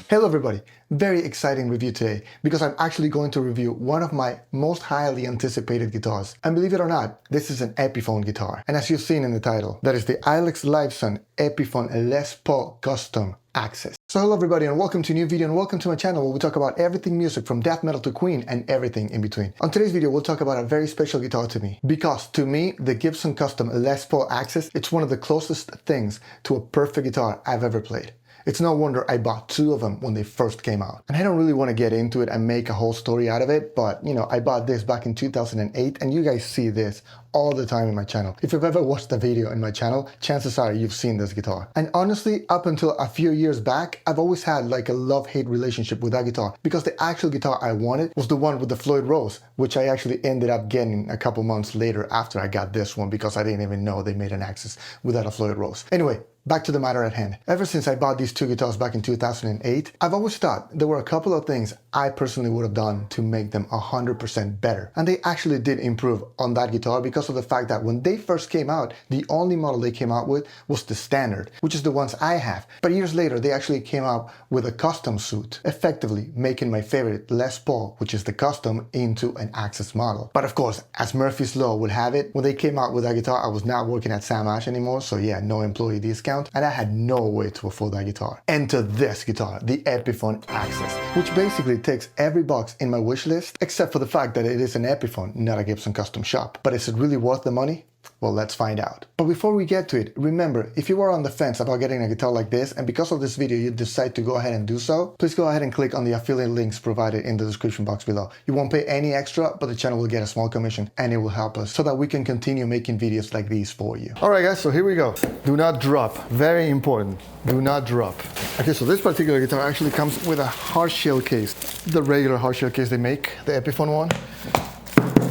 Hello everybody, very exciting review today because I'm actually going to review one of my most highly anticipated guitars. And believe it or not, this is an Epiphone guitar. And as you've seen in the title, that is the Lifeson Epiphone Les Paul Custom Axcess. So hello everybody and welcome to a new video and welcome to my channel where we talk about everything music from death metal to Queen and everything in between. On today's video we'll talk about a very special guitar to me because to me the Gibson Custom Les Paul Axcess, it's one of the closest things to a perfect guitar I've ever played. It's no wonder I bought two of them when they first came out. And I don't really want to get into it and make a whole story out of it, but you know, I bought this back in 2008 and you guys see this all the time in my channel. If you've ever watched a video in my channel, chances are you've seen this guitar. And honestly, up until a few years back, I've always had like a love-hate relationship with that guitar because the actual guitar I wanted was the one with the Floyd Rose, which I actually ended up getting a couple months later after I got this one because I didn't even know they made an Axcess without a Floyd Rose. Anyway, back to the matter at hand. Ever since I bought these two guitars back in 2008, I've always thought there were a couple of things I personally would have done to make them 100% better. And they actually did improve on that guitar because of the fact that when they first came out, the only model they came out with was the standard, which is the ones I have. But years later, they actually came out with a custom suit, effectively making my favorite Les Paul, which is the custom, into an Axcess model. But of course, as Murphy's Law would have it, when they came out with that guitar, I was not working at Sam Ash anymore, so yeah, no employee discount. And I had no way to afford that guitar. Enter this guitar, the Epiphone Axcess, which basically ticks every box in my wish list, except for the fact that it is an Epiphone, not a Gibson Custom Shop. But is it really worth the money? Well, let's find out. But before we get to it, remember, if you are on the fence about getting a guitar like this, and because of this video you decide to go ahead and do so, please go ahead and click on the affiliate links provided in the description box below. You won't pay any extra, but the channel will get a small commission, and it will help us so that we can continue making videos like these for you. Alright guys, so here we go. Do not drop. Very important. Do not drop. Okay, so this particular guitar actually comes with a hard shell case. The regular hard shell case they make, the Epiphone one.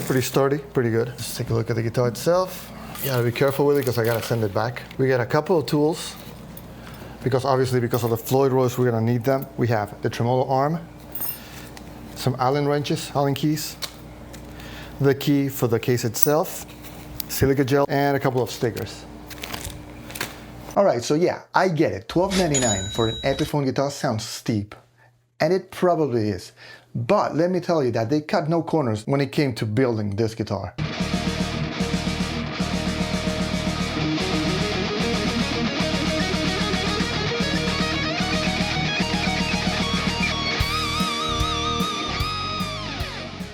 Pretty sturdy, pretty good. Let's take a look at the guitar itself. You gotta be careful with it because I gotta send it back. We got a couple of tools because obviously because of the Floyd Rose we're gonna need them. We have the tremolo arm, some Allen wrenches, Allen keys, the key for the case itself, silica gel, and a couple of stickers. Alright, so yeah, I get it. $12.99 for an Epiphone guitar sounds steep. And it probably is. But let me tell you that they cut no corners when it came to building this guitar.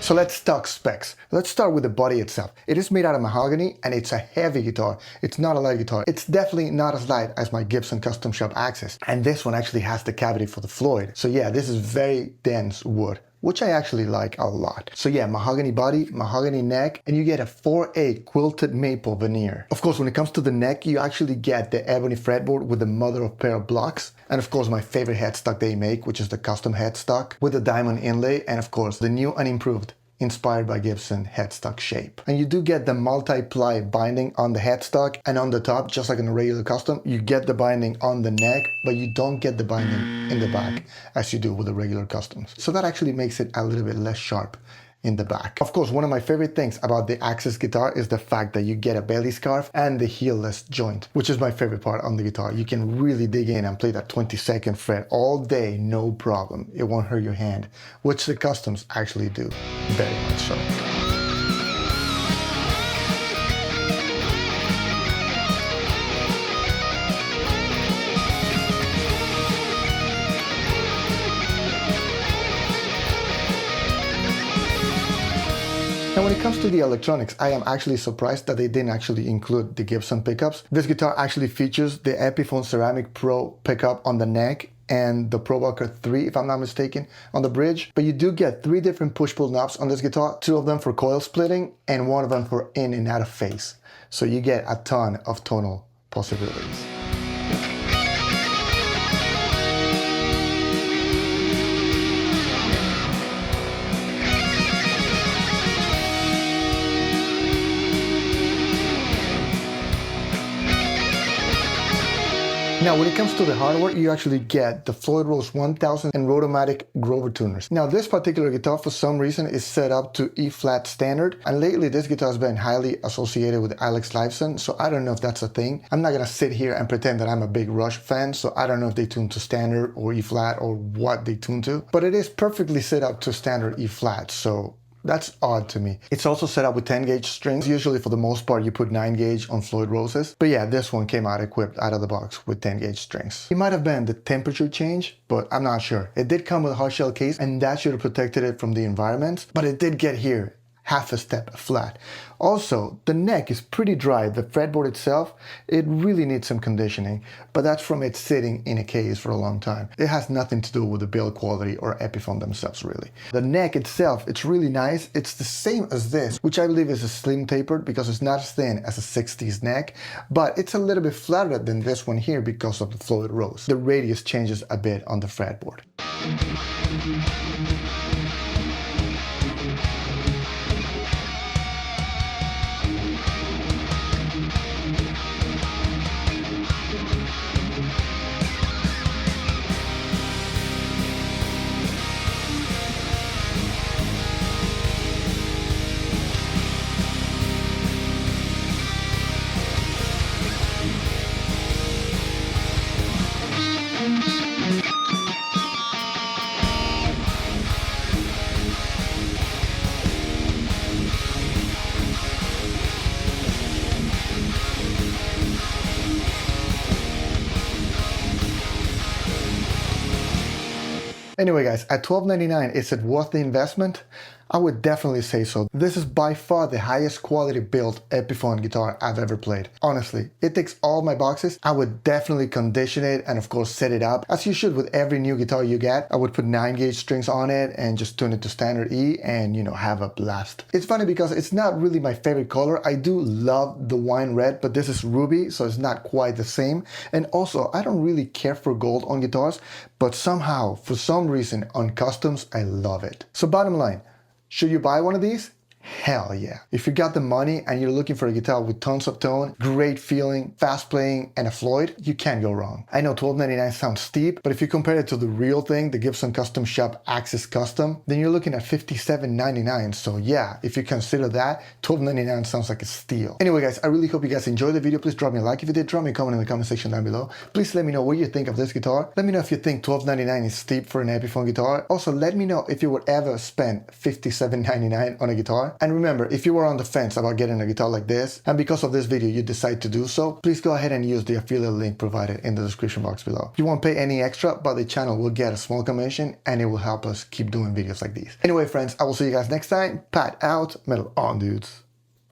So let's talk specs. Let's start with the body itself. It is made out of mahogany and it's a heavy guitar. It's not a light guitar. It's definitely not as light as my Gibson Custom Shop Axcess. And this one actually has the cavity for the Floyd. So yeah, this is very dense wood, which I actually like a lot. So yeah, mahogany body, mahogany neck, and you get a 4/8 quilted maple veneer. Of course, when it comes to the neck, you actually get the ebony fretboard with the mother of pearl blocks. And of course, my favorite headstock they make, which is the custom headstock with the diamond inlay. And of course, the new and improved inspired by Gibson headstock shape. And you do get the multi-ply binding on the headstock and on the top, just like in a regular custom. You get the binding on the neck, but you don't get the binding in the back as you do with the regular customs. So that actually makes it a little bit less sharp in the back. Of course, one of my favorite things about the Axcess guitar is the fact that you get a belly scarf and the heelless joint, which is my favorite part on the guitar. You can really dig in and play that 22nd fret all day, no problem. It won't hurt your hand, which the customs actually do, very much so. Now when it comes to the electronics, I am actually surprised that they didn't actually include the Gibson pickups. This guitar actually features the Epiphone Ceramic Pro pickup on the neck and the ProBucker 3, if I'm not mistaken, on the bridge. But you do get 3 different push-pull knobs on this guitar, 2 of them for coil splitting and 1 of them for in and out of phase. So you get a ton of tonal possibilities. Now, when it comes to the hardware, you actually get the Floyd Rose 1000 and Rotomatic Grover tuners. Now, this particular guitar, for some reason, is set up to E-flat standard, and lately this guitar has been highly associated with Alex Lifeson, so I don't know if that's a thing. I'm not gonna sit here and pretend that I'm a big Rush fan, so I don't know if they tune to standard or E-flat or what they tune to, but it is perfectly set up to standard E-flat, so that's odd to me. It's also set up with 10 gauge strings. Usually for the most part you put 9 gauge on Floyd Roses. But yeah, this one came out equipped out of the box with 10 gauge strings. It might have been the temperature change, but I'm not sure. It did come with a hard shell case and that should have protected it from the environment, but it did get here half a step flat. Also, the neck is pretty dry. The fretboard itself, it really needs some conditioning, but that's from it sitting in a case for a long time. It has nothing to do with the build quality or Epiphone themselves, really. The neck itself, it's really nice. It's the same as this, which I believe is a slim tapered because it's not as thin as a 60s neck, but it's a little bit flatter than this one here because of the Floyd Rose. The radius changes a bit on the fretboard. Anyway guys, at $12.99, is it worth the investment? I would definitely say so. This is by far the highest quality built Epiphone guitar I've ever played. Honestly, it ticks all my boxes. I would definitely condition it and of course set it up as you should with every new guitar you get. I would put 9 gauge strings on it and just tune it to standard E and have a blast. It's funny because it's not really my favorite color. I do love the wine red, but this is ruby, so it's not quite the same. And also, I don't really care for gold on guitars, but somehow, for some reason, on customs, I love it. So bottom line, should you buy one of these? Hell yeah. If you got the money and you're looking for a guitar with tons of tone, great feeling, fast playing, and a Floyd, you can't go wrong. I know $12.99 sounds steep, but if you compare it to the real thing, the Gibson Custom Shop Axcess Custom, then you're looking at $57.99. So yeah, if you consider that, $12.99 sounds like a steal. Anyway guys, I really hope you guys enjoyed the video. Please drop me a like if you did. Drop me a comment in the comment section down below. Please let me know what you think of this guitar. Let me know if you think $12.99 is steep for an Epiphone guitar. Also, let me know if you would ever spend $57.99 on a guitar. And remember, if you were on the fence about getting a guitar like this, and because of this video you decide to do so, please go ahead and use the affiliate link provided in the description box below. You won't pay any extra, but the channel will get a small commission and it will help us keep doing videos like these. Anyway friends, I will see you guys next time. Pat out, metal on dudes.